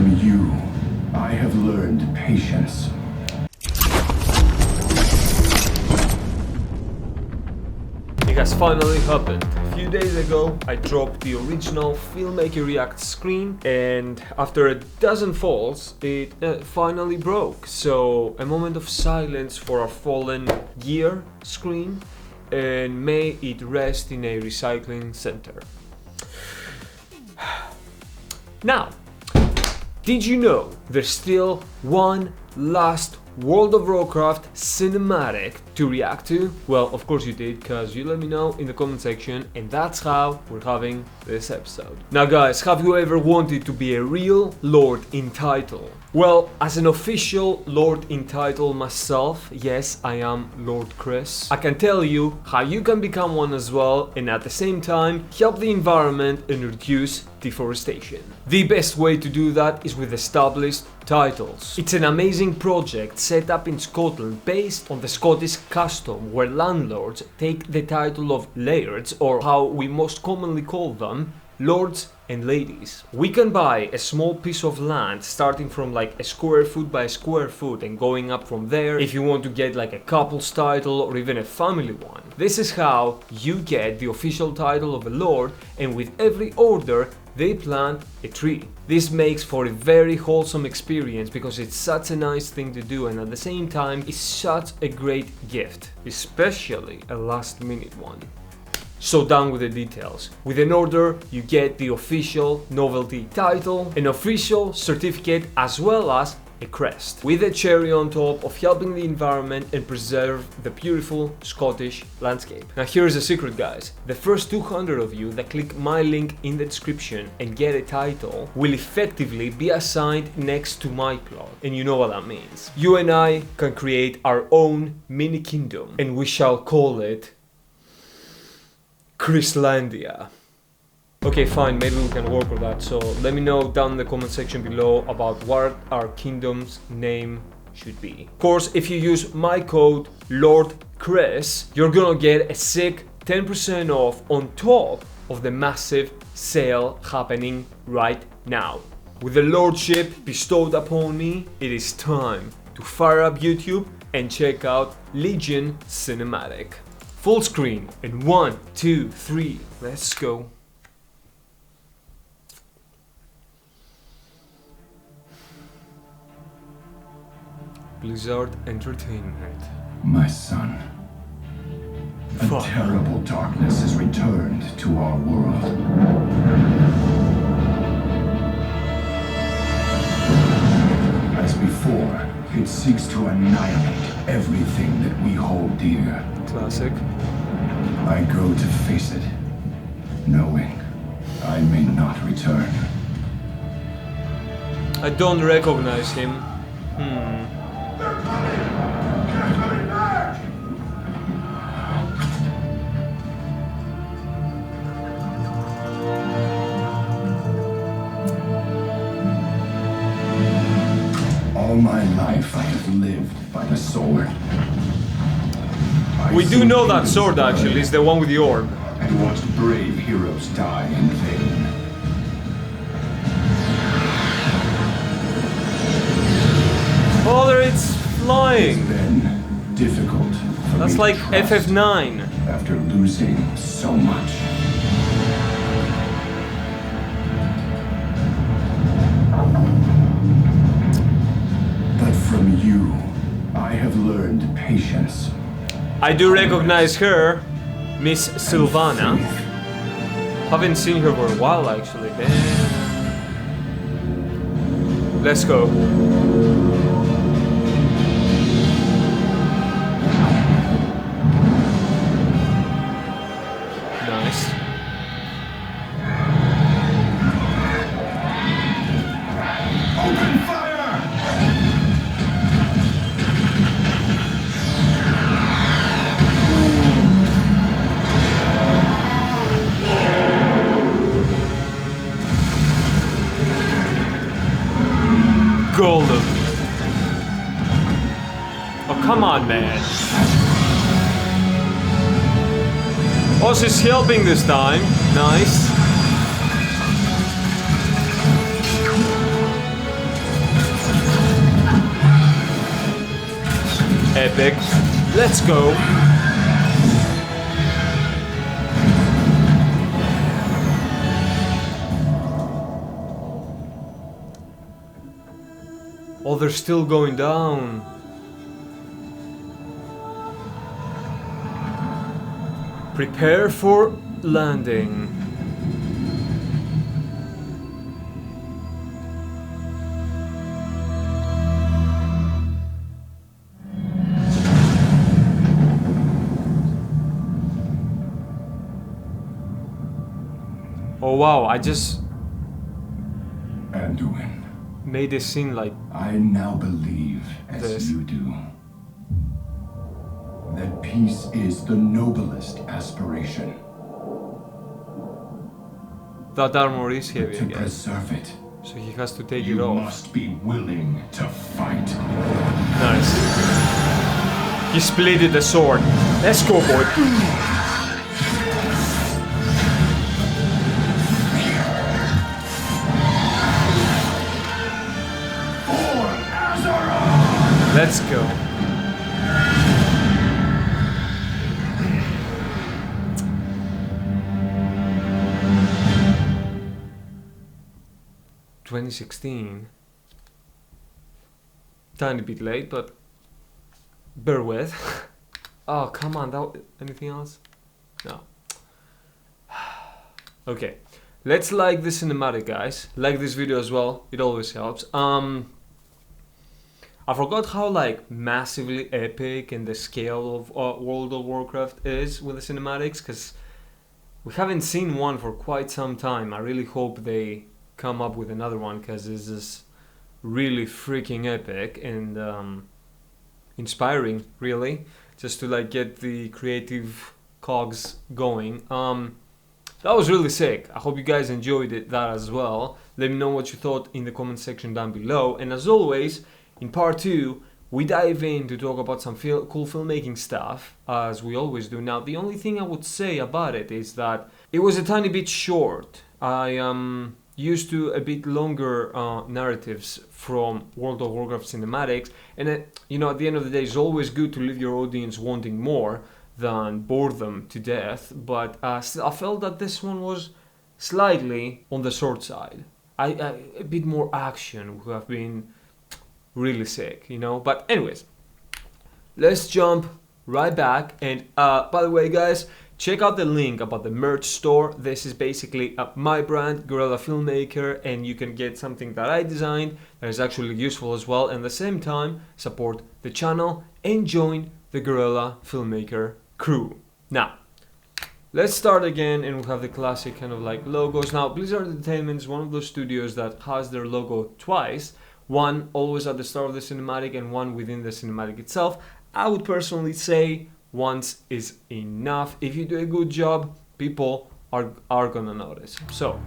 from you, I have learned patience. It has finally happened. A few days ago, I dropped the original Filmmaker React screen, and after a dozen falls, it finally broke. So, a moment of silence for our fallen gear screen, and may it rest in a recycling center. Now, did you know there's still one last World of Warcraft cinematic to react to? Well, of course you did, because you let me know in the comment section, and that's how we're having this episode. Now guys, have you ever wanted to be a real Lord in title? Well, as an official Lord in title myself, yes, I am Lord Chris, I can tell you how you can become one as well, and at the same time help the environment and reduce deforestation. The best way to do that is with established titles. It's an amazing project set up in Scotland based on the Scottish custom where landlords take the title of lairds, or how we most commonly call them, lords and ladies. We can buy a small piece of land starting from like a square foot by a square foot and going up from there if you want to get like a couple's title or even a family one. This is how you get the official title of a lord, and with every order they plant a tree. This makes for a very wholesome experience because it's such a nice thing to do, and at the same time it's such a great gift, especially a last minute one. So down with the details. With an order you get the official novelty title, an official certificate, as well as a crest, with a cherry on top of helping the environment and preserve the beautiful Scottish landscape. Now here's a secret guys, the first 200 of you that click my link in the description and get a title will effectively be assigned next to my plot, and you know what that means. You and I can create our own mini kingdom, and we shall call it Chrislandia. Okay, fine, maybe we can work with that. So let me know down in the comment section below about what our kingdom's name should be. Of course, if you use my code LordChris, you're gonna get a sick 10% off on top of the massive sale happening right now. With the lordship bestowed upon me, it is time to fire up YouTube and check out Legion Cinematic. Full screen in 1, 2, 3, let's go. Blizzard Entertainment. My son, a terrible darkness has returned to our world. As before, it seeks to annihilate everything that we hold dear. Classic. I go to face it, knowing I may not return. I don't recognize him. They're coming! They're coming back! All my life I have lived by the sword. We do know that sword actually, is the one with the orb. And watched brave heroes die in vain. Oh, there it's flying. It's been difficult for That's me like to trust FF9. after losing so much. But from you, I have learned patience. I do recognize her, Miss Sylvana. Faith. Haven't seen her for a while actually. Damn. Let's go. Nice. Open fire! Golem. Oh, come on, man. Oh, she's helping this time. Nice. epic. Let's go. Oh, they're still going down. Prepare for landing. Oh wow, I just Anduin, made it seem like I now believe, as this. you do, that peace is the noblest aspiration. That armor is heavy, I To guess. preserve it, So he has to take it you off. must be willing to fight. Nice. He splitted the sword. Let's go, boy. For Azeroth! Let's go. (2016). Tiny bit late, but bear with. Oh, come on, anything else? No. Okay, let's like the cinematic, guys. Like this video as well, it always helps. I forgot how like massively epic and the scale of World of Warcraft is with the cinematics, because we haven't seen one for quite some time. I really hope they come up with another one, because this is really freaking epic and inspiring, really, just to like get the creative cogs going. That was really sick. I hope you guys enjoyed that as well. Let me know what you thought in the comment section down below. And as always, in part 2, we dive in to talk about some cool filmmaking stuff, as we always do. Now, the only thing I would say about it is that it was a tiny bit short. I am used to a bit longer narratives from World of Warcraft cinematics, and you know, at the end of the day, it's always good to leave your audience wanting more than bore them to death. But still, I felt that this one was slightly on the short side. A bit more action would have been really sick, you know. But anyways, let's jump right back. And by the way, guys, check out the link about the merch store. This is basically my brand, Guerrilla Filmmaker, and you can get something that I designed that is actually useful as well, and at the same time support the channel and join the Guerrilla Filmmaker crew. Now, let's start again, and we'll have the classic kind of like logos. Now, Blizzard Entertainment is one of those studios that has their logo twice, one always at the start of the cinematic and one within the cinematic itself. I would personally say once is enough. If you do a good job, people are gonna notice. So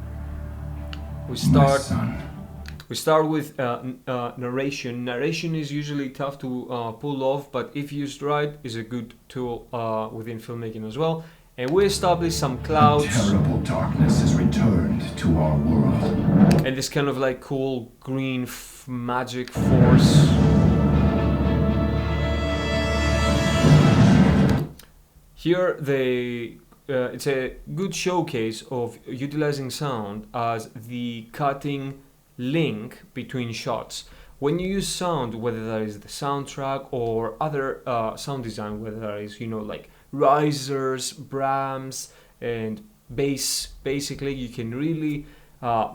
we start with narration. Narration is usually tough to pull off, but if used right, is a good tool within filmmaking as well. And we establish some clouds. Terrible darkness has returned to our world. And this kind of like cool green magic force. Here it's a good showcase of utilizing sound as the cutting link between shots. When you use sound, whether that is the soundtrack or other sound design, whether that is, you know, like risers, brams, and bass, basically, you can really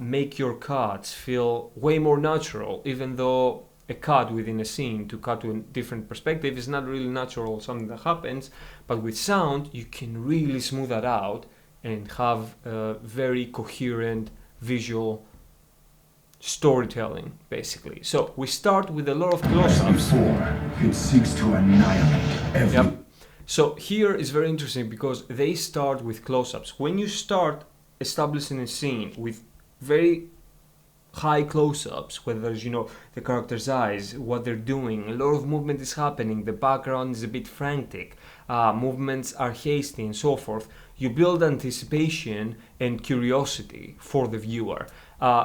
make your cuts feel way more natural, even though a cut within a scene to cut to a different perspective is not really natural, something that happens. But with sound, you can really smooth that out and have a very coherent visual storytelling, basically. So we start with a lot of close-ups. Before, it seeks to annihilate every... Yep. So here is very interesting because they start with close-ups. When you start establishing a scene with very high close-ups, whether it's, you know, the character's eyes, what they're doing, a lot of movement is happening, the background is a bit frantic, movements are hasty and so forth, you build anticipation and curiosity for the viewer.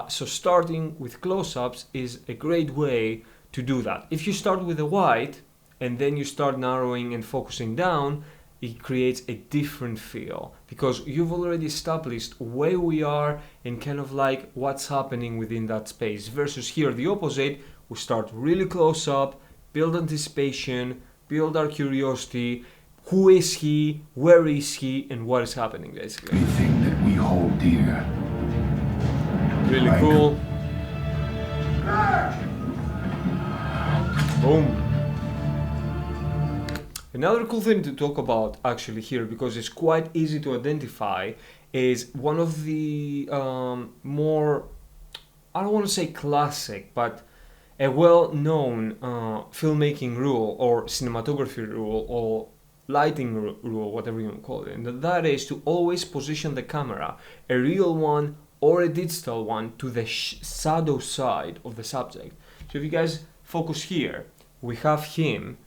So starting with close-ups is a great way to do that. If you start with a wide, and then you start narrowing and focusing down, it creates a different feel because you've already established where we are and kind of like what's happening within that space. Versus here, the opposite, we start really close up, build anticipation, build our curiosity. Who is he? Where is he? And what is happening, basically. Everything that we hold dear. Really Like- cool. Boom. Another cool thing to talk about actually here, because it's quite easy to identify, is one of the more, I don't want to say classic, but a well-known filmmaking rule or cinematography rule or lighting rule, whatever you want to call it, and that is to always position the camera, a real one or a digital one, to the shadow side of the subject. So if you guys focus here, we have him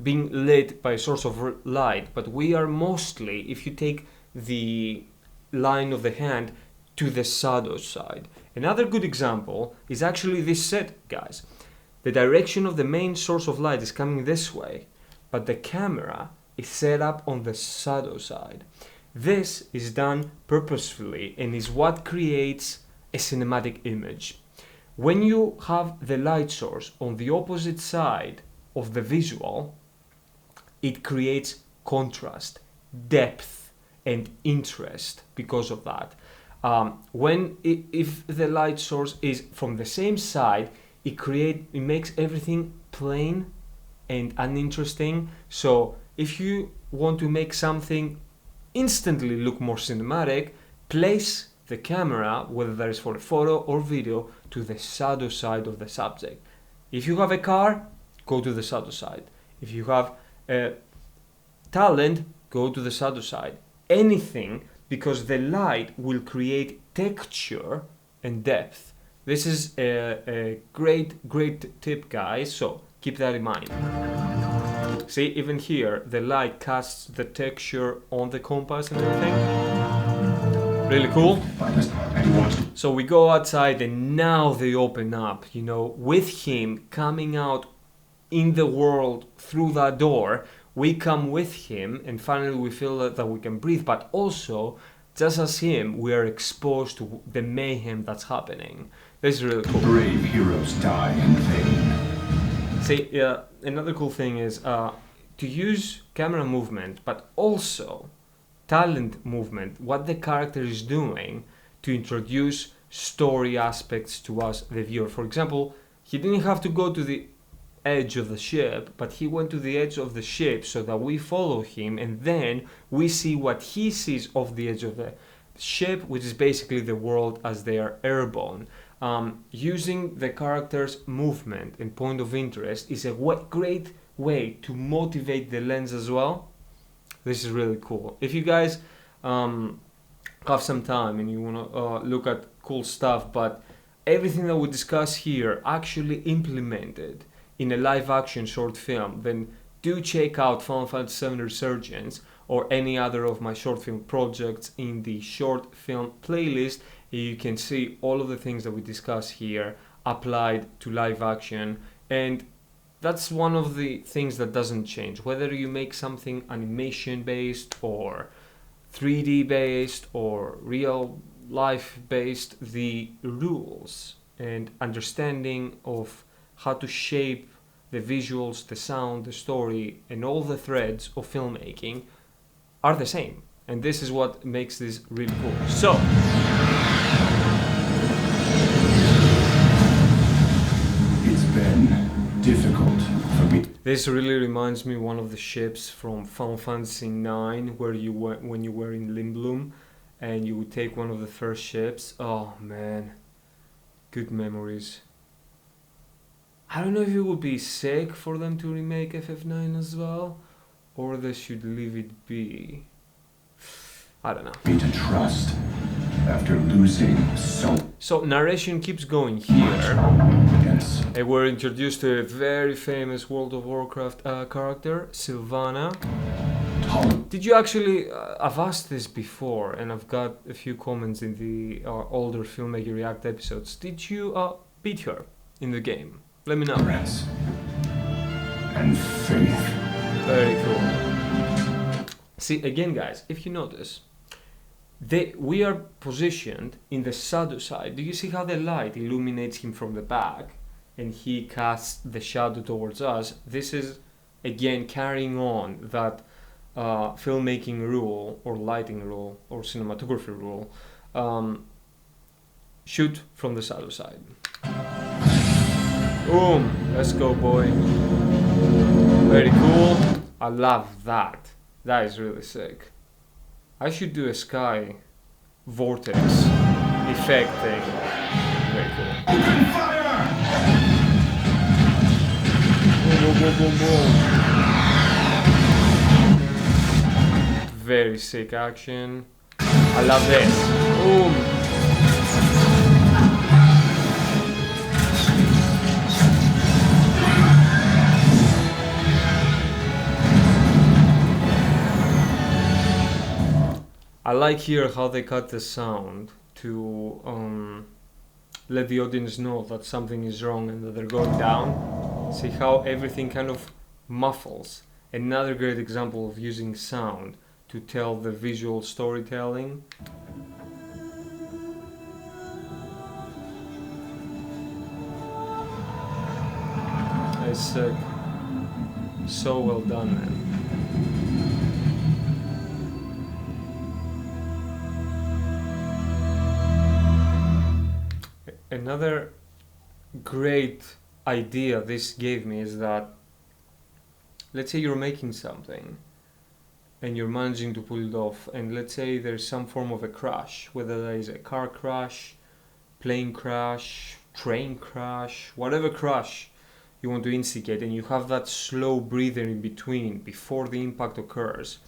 being lit by a source of light, but we are mostly, if you take the line of the hand, to the shadow side. Another good example is actually this set, guys. The direction of the main source of light is coming this way, but the camera is set up on the shadow side. This is done purposefully and is what creates a cinematic image. When you have the light source on the opposite side of the visual, it creates contrast, depth, and interest because of that. If the light source is from the same side, it makes everything plain and uninteresting. So if you want to make something instantly look more cinematic, place the camera, whether that is for a photo or video, to the shadow side of the subject. If you have a car, go to the shadow side. If you have talent, go to the shadow side. Anything, because the light will create texture and depth. This is a great tip, guys, so keep that in mind. See, even here, the light casts the texture on the compass and everything. Really cool. So we go outside and now they open up, with him coming out in the world through that door. We come with him and finally we feel that we can breathe, but also, just as him, we are exposed to the mayhem that's happening. This is really cool. Brave heroes die in vain. See, another cool thing is to use camera movement, but also talent movement, what the character is doing to introduce story aspects to us, the viewer. For example, he didn't have to go to the edge of the ship, but he went to the edge of the ship so that we follow him, and then we see what he sees off the edge of the ship, which is basically the world as they are airborne. Using the character's movement and point of interest is a great way to motivate the lens as well. This is really cool. If you guys have some time and you want to look at cool stuff, but everything that we discuss here actually implemented in a live action short film, then do check out Final Fantasy VII Resurgence or any other of my short film projects in the short film playlist. You can see all of the things that we discuss here applied to live action, and that's one of the things that doesn't change. Whether you make something animation based or 3D based or real life based, the rules and understanding of how to shape the visuals, the sound, the story, and all the threads of filmmaking are the same. And this is what makes this really cool. So, It's been difficult for me. this really reminds me one of the ships from Final Fantasy IX, where you went when you were in Limblum, and you would take one of the first ships. Oh man, good memories. I don't know if it would be sick for them to remake FF9 as well, or they should leave it be. I don't know. Me to trust after losing so So narration keeps going here. yes. And we're introduced to a very famous World of Warcraft character, Sylvana. Did you actually, I've asked this before and I've got a few comments in the older Filmmaker React episodes. Did you beat her in the game? Let me know. Tolerance. and faith. Very cool. See, again, guys, if you notice, we are positioned in the shadow side. Do you see how the light illuminates him from the back and he casts the shadow towards us? This is, again, carrying on that filmmaking rule or lighting rule or cinematography rule. Shoot from the shadow side. Boom! Let's go, boy. Very cool. I love that. That is really sick. I should do a sky vortex effect thing. Very cool. Open fire! Boom, boom, boom, boom, boom. Very sick action. I love this. Boom. I like here how they cut the sound to let the audience know that something is wrong and that they're going down. See how everything kind of muffles. Another great example of using sound to tell the visual storytelling. It's so well done, man. Another great idea this gave me is that, let's say you're making something and you're managing to pull it off, and let's say there's some form of a crash, whether that is a car crash, plane crash, train crash, whatever crash you want to instigate, and you have that slow breather in between before the impact occurs.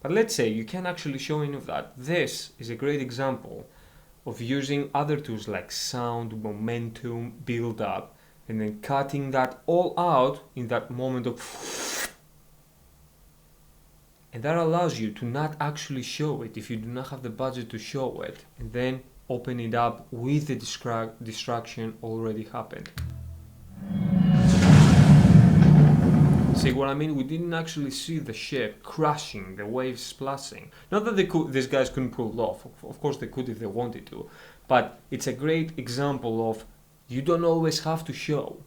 But let's say you can't actually show any of that. This is a great example of using other tools like sound, momentum, build up, and then cutting that all out in that moment of, and that allows you to not actually show it if you do not have the budget to show it, and then open it up with the distraction already happened. See what I mean? We didn't actually see the ship crashing, the waves splashing. Not that these guys couldn't pull it off. Of course they could if they wanted to. But it's a great example of you don't always have to show.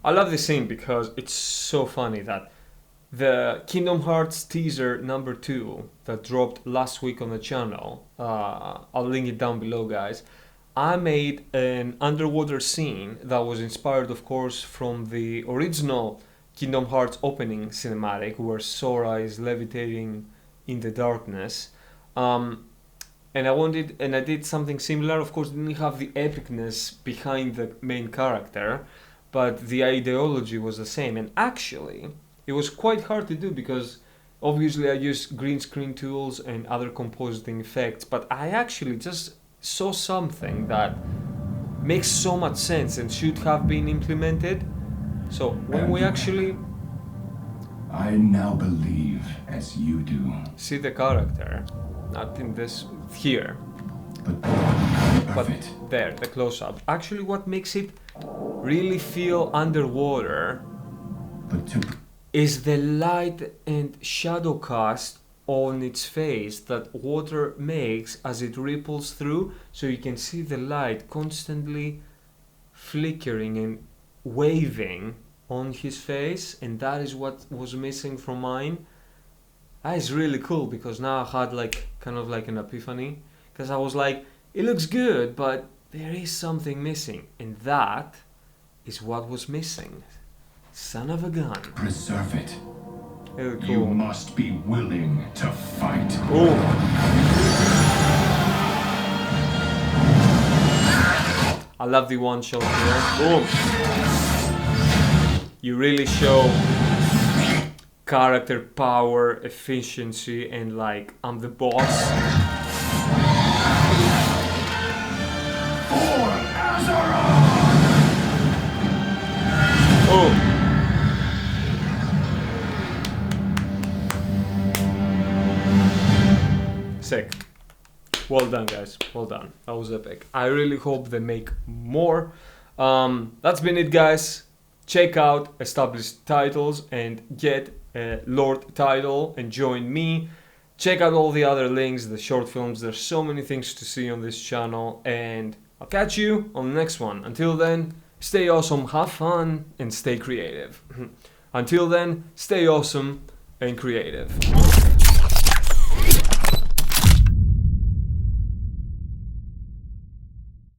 I love this scene because it's so funny that the Kingdom Hearts teaser number 2 that dropped last week on the channel, I'll link it down below, guys. I made an underwater scene that was inspired, of course, from the original Kingdom Hearts opening cinematic where Sora is levitating in the darkness. And I did something similar. Of course, didn't have the epicness behind the main character, but the ideology was the same. And actually, it was quite hard to do because obviously I used green screen tools and other compositing effects, but I actually just saw something that makes so much sense and should have been implemented. So when we actually I now believe as you do. see the character, not in this here, but it. there, the close-up, actually what makes it really feel underwater is the light and shadow cast on its face that water makes as it ripples through, so you can see the light constantly flickering and waving on his face, and that is what was missing from mine. That is really cool because now I had like kind of like an epiphany, because I was like, it looks good, but there is something missing, and that is what was missing. Son of a gun. Preserve it. Really cool. You must be willing to fight. Oh. I love the one shot here. Boom. You really show character power, efficiency, and like, I'm the boss. For Azeroth! Oh. Sick. Well done, guys. Well done. That was epic. I really hope they make more. That's been it, guys. Check out established titles and get a Lord title and join me. Check out all the other links, the short films. There's so many things to see on this channel, and I'll catch you on the next one. Until then, stay awesome, have fun, and stay creative. Until then, stay awesome and creative.